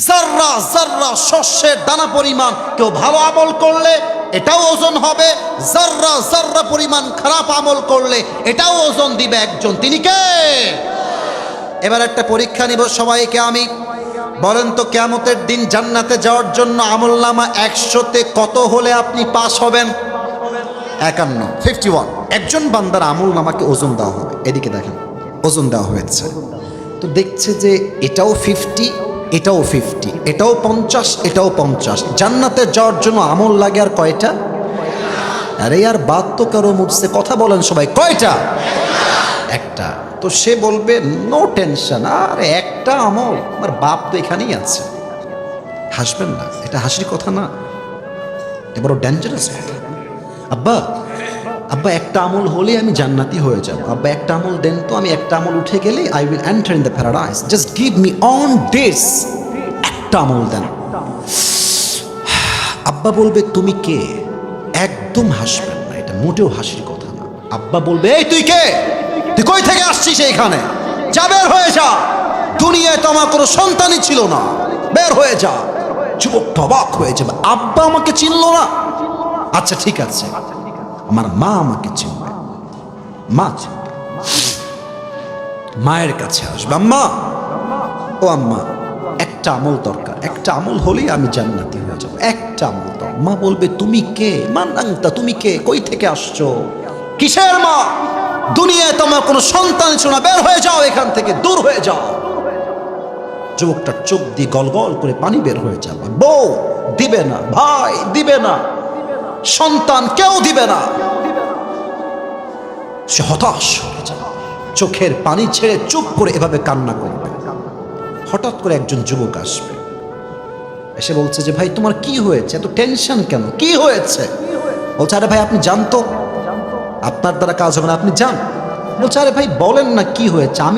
যাররা যাররা শস্যের দানা পরিমাণ কেউ ভালো আমল করলে এটাও ওজন হবে, যাররা যাররা পরিমাণ খারাপ আমল করলে এটাও ওজন দিবে একজন। তিনি কে? এবার একটা পরীক্ষা নিব সবাইকে আমি। বলেন তো কিয়ামতের দিন জান্নাতে যাওয়ার জন্য আমলনামা 100তে কত হলে আপনি পাস হবেন? 51। একজন বান্দার আমলনামাকে ওজন দেওয়া হবে। এদিকে দেখেন, ওজন দেওয়া হয়েছে, তো দেখছে যে এটাও 50, এটাও 50, এটাও 50, এটাও 50। জান্নাতে যাওয়ার জন্য আমল লাগে আর কয়টা? আরে यार बात तो करो मुझसे, কথা বলেন সবাই, কয়টা? একটা। তো সে বলবে নো টেনশন, আরে একটা আমল, আমার বাপ তো এখানেই আছে। হাসবেন না, এটা হাসির কথা না, এটা বড় ডেঞ্জারাস কথা। আব্বা আব্বা একটা আমল হলে আমি জান্নাতি হয়ে যাব, আব্বা একটা আমল দেন তো, আমি একটা আমল উঠে গেলে I will enter in the paradise, just give me on this, একটা আমল দেন। আব্বা বলবে তুমি কে? একদম হাসবেন না, এটা মোটেও হাসির কথা না। আব্বা বলবে এই তুই কে? তুই কই থেকে আসছিস এইখানে? যা, বের হয়ে যা, দুনিয়ায় তো আমার কোনো সন্তানই ছিল না, বের হয়ে যা। যুবকটা অবাক হয়ে যাবে, আব্বা আমাকে চিনল না? আচ্ছা ঠিক আছে, আমার মা আমাকে চিনবে। মা চিনবে, মায়ের কাছে আসবে। আম্মা, ও আম্মা, একটা আমল দরকার, একটা আমল হলেই আমি জান্নাতি হয়ে যাব, একটা আমল দাও। মা বলবে তুমি কে? মান্নাংতা, তুমি কে? কই থেকে আসছো? কিসের মা? দুনিয়ায় তোমার কোনো সন্তান ছিল না, বের হয়ে যাও এখান থেকে, দূর হয়ে যাও। যুবকটার চোখ দিয়ে গল গল করে পানি বের হয়ে যাবে। বউ দিবে না, ভাই দিবে না, সন্তান কেউ দিবে না। সে হতাশ হয়ে যাবে, চোখের পানি ছেড়ে চুপ করে এভাবে কান্না করবে। হঠাৎ করে একজন যুবক আসবে, এসে বলছে যে ভাই তোমার কি হয়েছে, এত টেনশন কেন, কি হয়েছে? বলছে আরে ভাই আপনি জানতো, আপনার দ্বারা কাজ হবে না, আপনি যান। বলছে আরে ভাই বলেন না কি হয়েছে। আমি